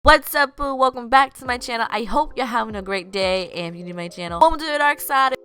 What's up, boo? Welcome back to my channel. I hope you're having a great day, and if you're new to my channel, welcome to the dark side,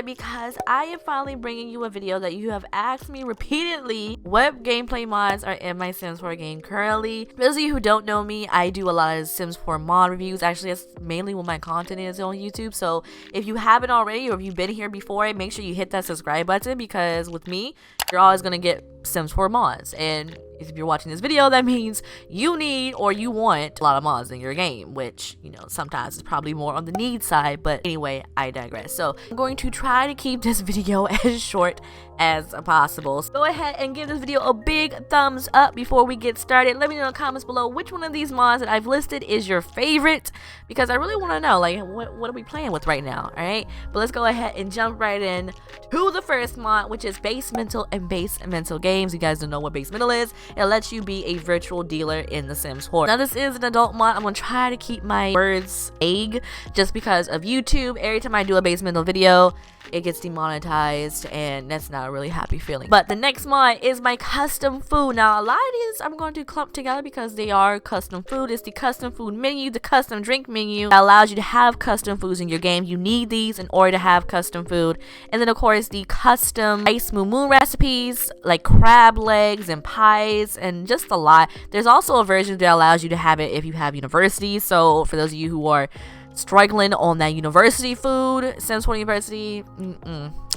because I am finally bringing you a video that you have asked me repeatedly what gameplay mods are in my Sims 4 game currently. For those of you who don't know me, I do a lot of Sims 4 mod reviews. Actually, that's mainly what my content is on YouTube. So if you haven't already, or if you've been here before, make sure you hit that subscribe button, because with me, you're always going to get Sims 4 mods. And if you're watching this video, that means you need or you want a lot of mods in your game, which, you know, sometimes is probably more on the need side. But anyway, I digress. So I'm going to try to keep this video as short as possible. So go ahead and give this video a big thumbs up before we get started. Let me know in the comments below which one of these mods that I've listed is your favorite, because I really want to know, like, what are we playing with right now? All right, but let's go ahead and jump right in to the first mod, which is BASEMENTAL and BASEMENTAL games. You guys don't know what BASEMENTAL is. It lets you be a virtual dealer in the Sims 4. Now, this is an adult mod. I'm gonna try to keep my words vague just because of YouTube. Every time I do a BASEMENTAL video, it gets demonetized, and that's not a really happy feeling. But the next mod is my custom food. Now, a lot of these I'm going to clump together because they are custom food. It's the custom food menu, the custom drink menu that allows you to have custom foods in your game. You need these in order to have custom food. And then, of course, the custom ice moo recipes, like crab legs and pies and just a lot. There's also a version that allows you to have it if you have university. So for those of you who are struggling on that university food, Sims 4 University,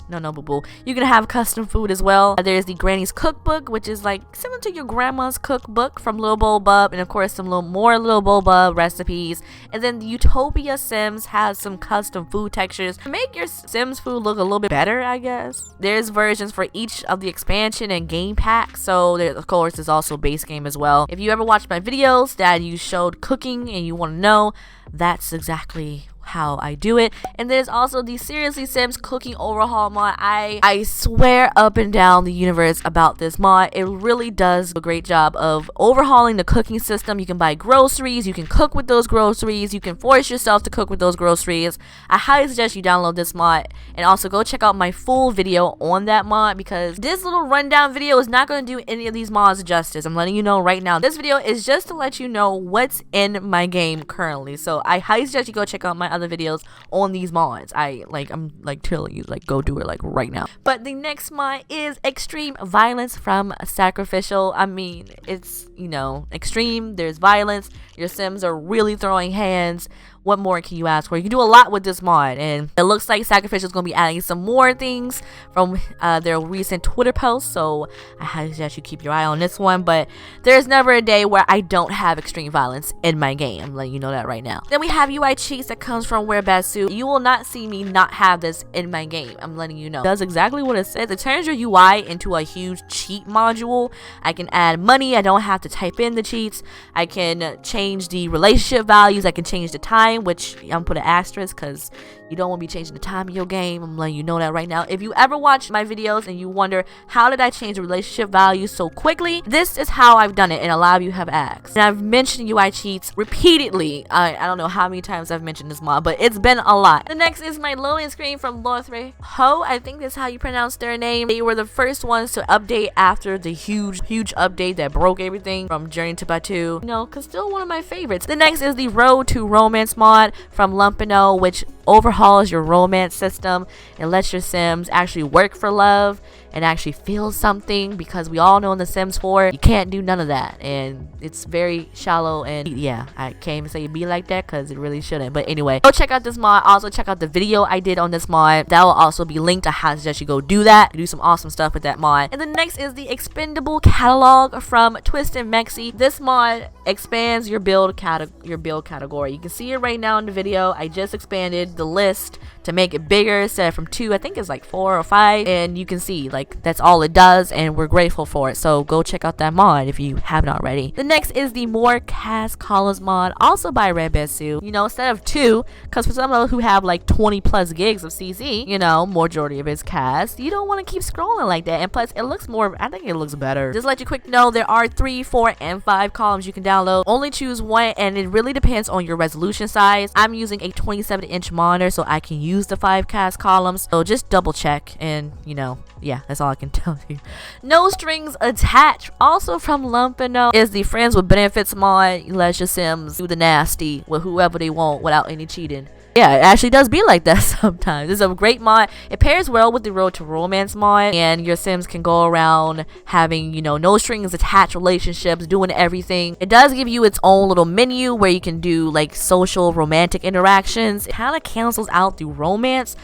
no boo-boo, you can have custom food as well. There's the Granny's Cookbook, which is like similar to your grandma's cookbook from Little Bowl Bub, and of course some more Little Bowl Bub recipes. And then the Utopia Sims has some custom food textures to make your Sims food look a little bit better, I guess. There's versions for each of the expansion and game packs, so there, of course, there's also base game as well. If you ever watched my videos that you showed cooking and you want to know, that's exactly how I do it. And there's also the Seriously Sims Cooking Overhaul mod. I swear up and down the universe about this mod. It really does a great job of overhauling the cooking system. You can buy groceries, you can cook with those groceries, you can force yourself to cook with those groceries. I highly suggest you download this mod, and also go check out my full video on that mod, because this little rundown video is not going to do any of these mods justice. I'm letting you know right now. This video is just to let you know what's in my game currently. So I highly suggest you go check out my other videos on these mods. I'm telling you, like, go do it like right now. But the next mod is Extreme Violence from Sacrificial. I mean, it's, you know, extreme, there's violence, your Sims are really throwing hands. What more can you ask for? You can do a lot with this mod, and it looks like Sacrificial is going to be adding some more things from their recent Twitter posts, so I highly suggest you keep your eye on this one. But there's never a day where I don't have extreme violence in my game. I'm letting you know that right now. Then we have UI cheats that comes from Wear Bad Suit. You will not see me not have this in my game. I'm letting you know. It does exactly what it says. It turns your UI into a huge cheat module. I can add money. I don't have to type in the cheats. I can change the relationship values. I can change the time, which I'm gonna put an asterisk because you don't want to be changing the time of your game. I'm letting you know that right now. If you ever watch my videos and you wonder, how did I change the relationship values so quickly? This is how I've done it, and a lot of you have asked. And I've mentioned UI cheats repeatedly. I don't know how many times I've mentioned this mod, but it's been a lot. The next is my loading screen from Redwood Shores. I think that's how you pronounce their name. They were the first ones to update after the huge update that broke everything from Journey to Batu. You know, because still one of my favorites. The next is the Road to Romance mod from Lumpino, which overhauls your romance system and lets your Sims actually work for love and actually feel something, because we all know in the Sims 4 you can't do none of that, and it's very shallow. And yeah, I can't even say it be like that because it really shouldn't. But anyway, go check out this mod. Also check out the video I did on this mod. That will also be linked. I highly suggest you go do that, do some awesome stuff with that mod. And the next is the Expendable Catalog from Twist and Maxis. This mod expands your build category. You can see it right now in the video. I just expanded the list to make it bigger, instead from 2, I think it's like 4 or 5, and you can see, like, that's all it does, and we're grateful for it. So go check out that mod if you haven't already. The next is the More Cast Columns mod, also by Redwood Shores. You know, instead of 2, because for some of those who have like 20 plus gigs of CC, you know, majority of its cast, you don't want to keep scrolling like that. And plus, it looks more, I think it looks better. Just let you quick know, there are 3, 4, and 5 columns you can download. Only choose one, and it really depends on your resolution size. I'm using a 27-inch mod monitor so I can use the 5 cast columns. So just double check, and you know, yeah, that's all I can tell you. No strings attached. Also from Lumpino is the friends with benefits mod. You let your Sims do the nasty with whoever they want without any cheating. Yeah, it actually does be like that sometimes. It's a great mod. It pairs well with the Road to Romance mod, and your Sims can go around having, you know, no strings attached relationships, doing everything. It does give you its own little menu where you can do like social romantic interactions. It kind of cancels out the romance.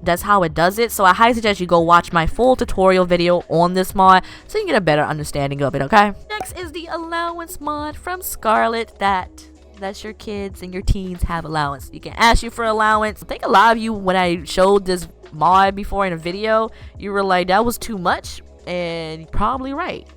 That's how it does it. So I highly suggest you go watch my full tutorial video on this mod so you can get a better understanding of it, okay? Next is the allowance mod from Scarlet that lets your kids and your teens have allowance. You can ask you for allowance. I think a lot of you, when I showed this mod before in a video, you were like, that was too much, and you're probably right.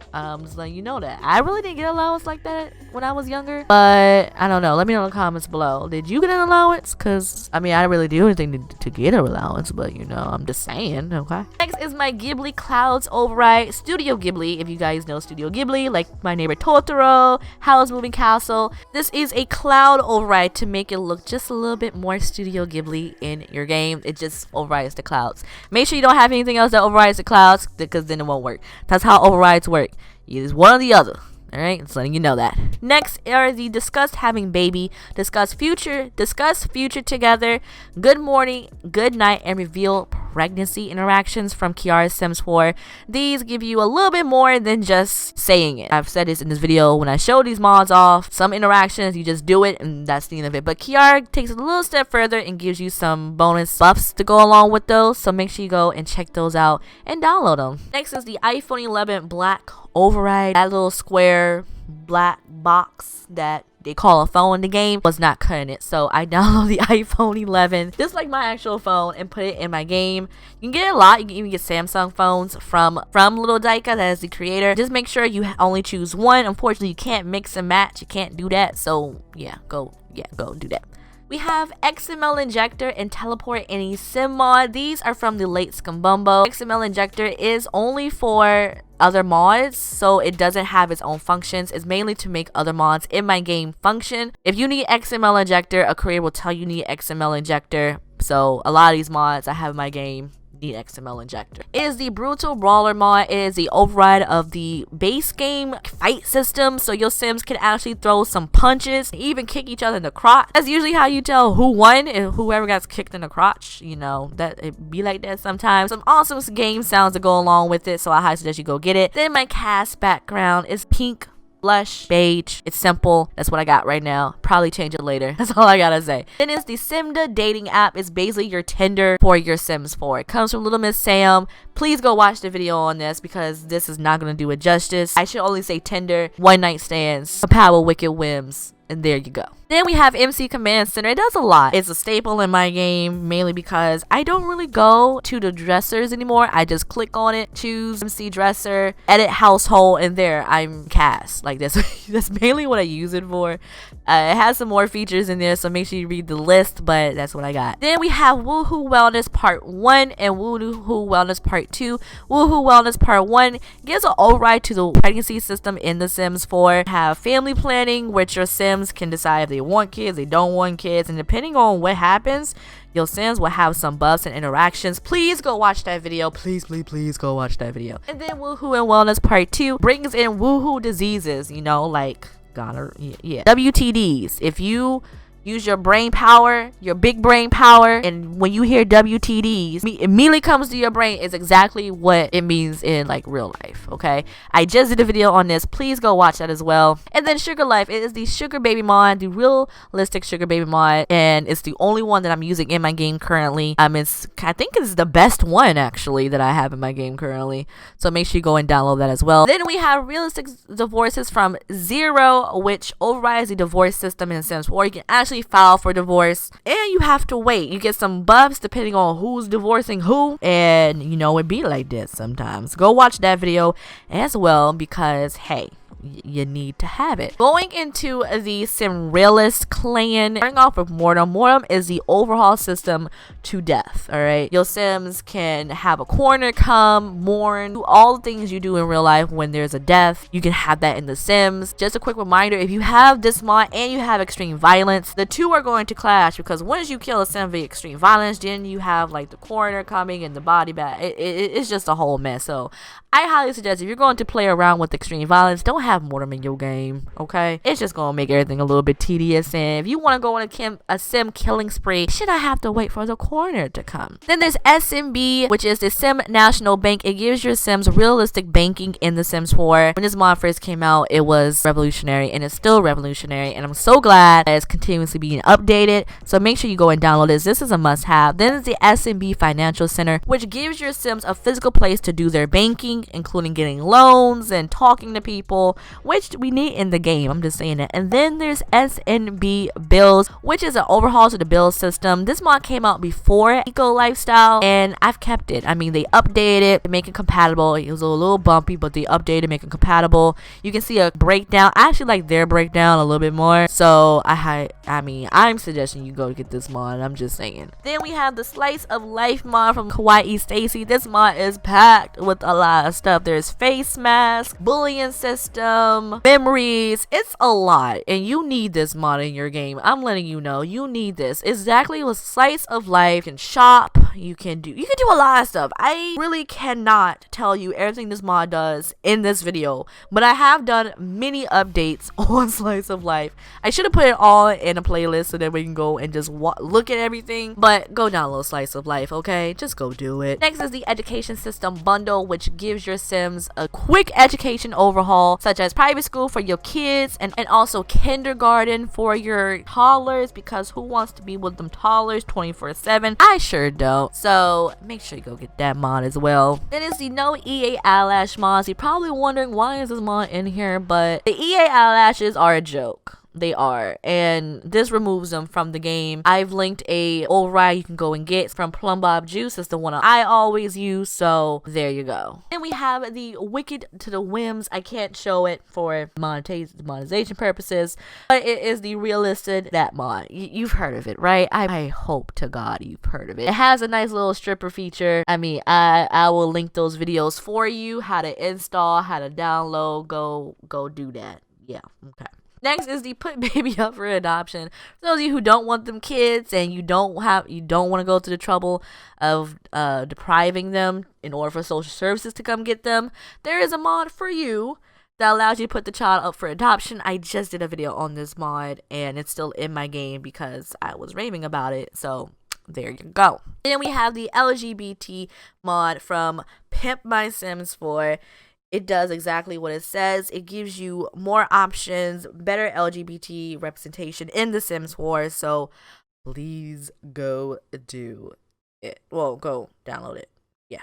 Just letting you know that I really didn't get allowance like that when I was younger, but I don't know. Let me know in the comments below. Did you get an allowance? Because I mean, I didn't really do anything to get an allowance, but you know, I'm just saying. Okay, next is my Ghibli Clouds override. Studio Ghibli, if you guys know Studio Ghibli, like My Neighbor Totoro, Howl's Moving Castle. This is a cloud override to make it look just a little bit more Studio Ghibli in your game. It just overrides the clouds. Make sure you don't have anything else that overrides the clouds, because then it won't work. That's how overrides work. It's one or the other. Alright, just letting you know that. Next are the discuss having baby, discuss future together, good morning, good night, and reveal pregnancy interactions from Kiara's Sims 4. These give you a little bit more than just saying it. I've said this in this video when I show these mods off. Some interactions you just do it and that's the end of it. But Kiara takes it a little step further and gives you some bonus buffs to go along with those. So make sure you go and check those out and download them. Next is the iPhone 11 Black override. That little square black box that they call a phone in the game was not cutting it, so I downloaded the iPhone 11 just like my actual phone and put it in my game. You can get a lot. You can even get Samsung phones from Little Daika, that is the creator. Just make sure you only choose one. Unfortunately, you can't mix and match. You can't do that, so yeah, go do that. We have XML Injector and Teleport Any Sim mod. These are from the late Scumbumbo. XML Injector is only for other mods, so it doesn't have its own functions. It's mainly to make other mods in my game function. If you need XML Injector, a creator will tell you need XML Injector. So a lot of these mods I have in my game need XML Injector. It is the Brutal Brawler mod. It is the override of the base game fight system, so your Sims can actually throw some punches and even kick each other in the crotch. That's usually how you tell who won, and whoever gets kicked in the crotch. You know, that it be like that sometimes. Some awesome game sounds to go along with it, so I highly suggest you go get it. Then my cast background is pink, blush, beige. It's simple. That's what I got right now. Probably change it later. That's all I gotta say. Then it's the Simda dating app. It's basically your Tinder for your Sims 4. It comes from Little Miss Sam. Please go watch the video on this because this is not gonna do it justice. I should only say Tinder, one night stands, compatible wicked whims. And there you go. Then we have MC Command Center. It does a lot. It's a staple in my game, mainly because I don't really go to the dressers anymore. I just click on it, choose MC Dresser, edit household, and there I'm cast. Like this. That's mainly what I use it for. It has some more features in there, so make sure you read the list, but that's what I got. Then we have Woohoo Wellness Part 1 and Woohoo Wellness Part 2. Woohoo Wellness Part 1 gives an override to the pregnancy system in The Sims 4. Have family planning, which your Sims can decide if they want kids, they don't want kids, and depending on what happens, your Sims will have some buffs and interactions. Please go watch that video. Please go watch that video. And then Woohoo and Wellness Part 2 brings in woohoo diseases, you know, like gonorrhea, WTDs. If you use your brain power, your big brain power, and when you hear WTDs, immediately comes to your brain is exactly what it means in like real life, okay? I just did a video on this. Please go watch that as well. And then Sugar Life, it is the Sugar Baby mod, the realistic Sugar Baby mod, and it's the only one that I'm using in my game currently. I think it's the best one actually that I have in my game currently. So make sure you go and download that as well. Then we have realistic divorces from Zero, which overrides the divorce system in Sims 4. You can actually file for divorce and you have to wait. You get some buffs depending on who's divorcing who, and you know it be like this sometimes. Go watch that video as well because hey, you need to have it. Going into the Sim Realist clan, starting off with Mortem. Mortem is the overhaul system to death. All right, your Sims can have a corner come, mourn, do all the things you do in real life when there's a death. You can have that in the Sims. Just a quick reminder, if you have this mod and you have extreme violence, the two are going to clash, because once you kill a Sim via extreme violence, then you have like the coroner coming and the body bag. It's just a whole mess. So I highly suggest, if you're going to play around with extreme violence, don't have Mortem in your game, okay? It's just gonna make everything a little bit tedious, and if you want to go on a Sim killing spree, should I have to wait for the coroner to come? Then there's SMB, which is the Sim National Bank. It gives your Sims realistic banking in the Sims 4. When this mod first came out, it was revolutionary, and it's still revolutionary, and I'm so glad that it's continuously being updated. So make sure you go and download this. This is a must-have. Then there's the SMB Financial Center, which gives your Sims a physical place to do their banking, including getting loans and talking to people, which we need in the game. I'm just saying that. And then there's SNB Bills, which is an overhaul to the bill system. This mod came out before Eco Lifestyle, and I've kept it. I mean, they updated it to make it compatible. It was a little bumpy, but they updated, make it compatible. You can see a breakdown. I actually like their breakdown a little bit more. So I'm suggesting you go get this mod. I'm just saying. Then we have the Slice of Life mod from Kawaii Stacy. This mod is packed with a lot of stuff. There's face mask, bullion system, memories. It's a lot, and you need this mod in your game. I'm letting you know, you need this. Exactly with Slice of Life. You can shop, you can do a lot of stuff. I really cannot tell you everything this mod does in this video, but I have done many updates on Slice of Life. I should have put it all in a playlist so that we can go and just look at everything, but go download Slice of Life, okay? Just go do it. Next is the Education System Bundle, which gives your Sims a quick education overhaul, such as private school for your kids, and also kindergarten for your toddlers, because who wants to be with them toddlers 24/7? I sure don't. So make sure you go get that mod as well. Then is the No EA Eyelash mods. You're probably wondering, why is this mod in here? But the EA eyelashes are a joke. They are, and this removes them from the game. I've linked a override you can go and get from Plum Bob Juice. It's the one I always use, so there you go. Then we have the Wicked to the Whims. I can't show it for monetization purposes, but it is the realistic that mod. You've heard of it, right? I hope to God you've heard of it. It has a nice little stripper feature. I mean, I will link those videos for you, how to install, how to download. Go do that. Yeah, okay. Next is the Put Baby Up for Adoption. For those of you who don't want them kids and you don't want to go to the trouble of depriving them in order for social services to come get them, there is a mod for you that allows you to put the child up for adoption. I just did a video on this mod, and it's still in my game because I was raving about it. So there you go. Then we have the LGBT mod from Pimp My Sims 4. It does exactly what it says. It gives you more options, better LGBT representation in The Sims 4. So please go do it. Well, go download it. Yeah.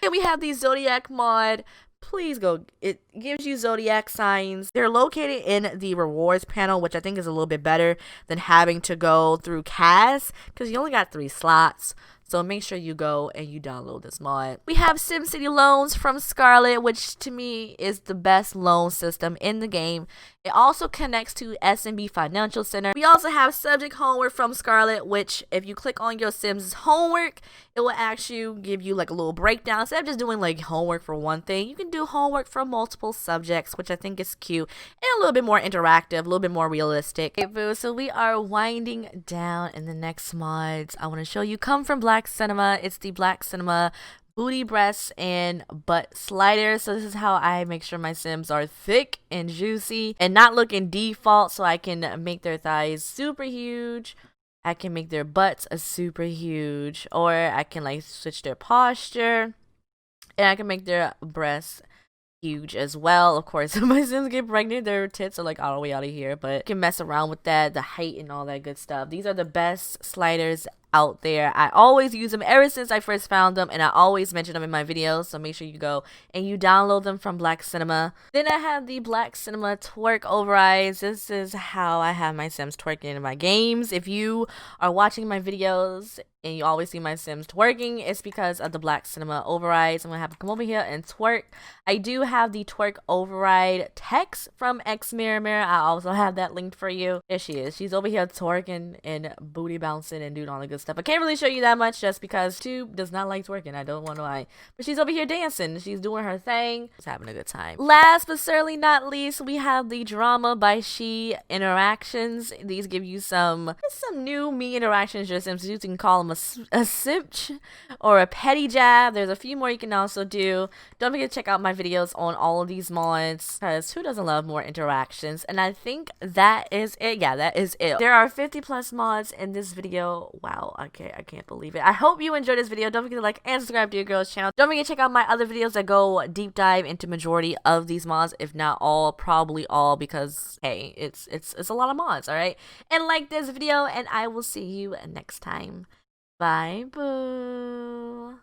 And we have the Zodiac mod. Please go. It gives you zodiac signs. They're located in the rewards panel, which I think is a little bit better than having to go through CAS, because you only got 3 slots. So make sure you go and you download this mod. We have SimCity loans from Scarlet, which to me is the best loan system in the game. It also connects to SMB Financial Center. We also have subject homework from Scarlet, which if you click on your Sims homework, it will actually give you like a little breakdown. Instead of just doing like homework for one thing, you can do homework for multiple subjects, which I think is cute and a little bit more interactive, a little bit more realistic. Okay, so we are winding down in the next mods. I want to show you come from BLACKCINEMA. It's the BLACKCINEMA booty, breasts, and butt sliders. So this is how I make sure my Sims are thick and juicy and not looking default, so I can make their thighs super huge. I can make their butts a super huge, or I can like switch their posture, and I can make their breasts huge as well. Of course, if my Sims get pregnant, their tits are like all the way out of here, but you can mess around with that, the height and all that good stuff. These are the best sliders out there. I always use them ever since I first found them, and I always mention them in my videos, so make sure you go and you download them from BLACKCINEMA. Then I have the BLACKCINEMA TWERK overrides. This is how I have my Sims twerking in my games. If you are watching my videos and you always see my Sims twerking, it's because of the BLACKCINEMA overrides. I'm gonna have to come over here and twerk. I do have the TWERK override text from ItsmeTroi. I also have that linked for you. There she is. She's over here twerking and booty bouncing and doing all the good stuff. I can't really show you that much just because YouTube does not like twerking. I don't want to lie. But she's over here dancing. She's doing her thing. She's having a good time. Last but certainly not least, we have the Drama by She interactions. These give you some new me interactions your Sims use. You can call them a simch or a petty jab. There's a few more you can also do. Don't forget to check out my videos on all of these mods, because who doesn't love more interactions? And I think that is it. Yeah, that is it. There are 50 plus mods in this video. Wow, I can't believe it. I hope you enjoyed this video. Don't forget to like and subscribe to your girl's channel. Don't forget to check out my other videos that go deep dive into majority of these mods, if not all, probably all, because hey, it's a lot of mods. All right, and like this video, and I will see you next time. Bye, boo.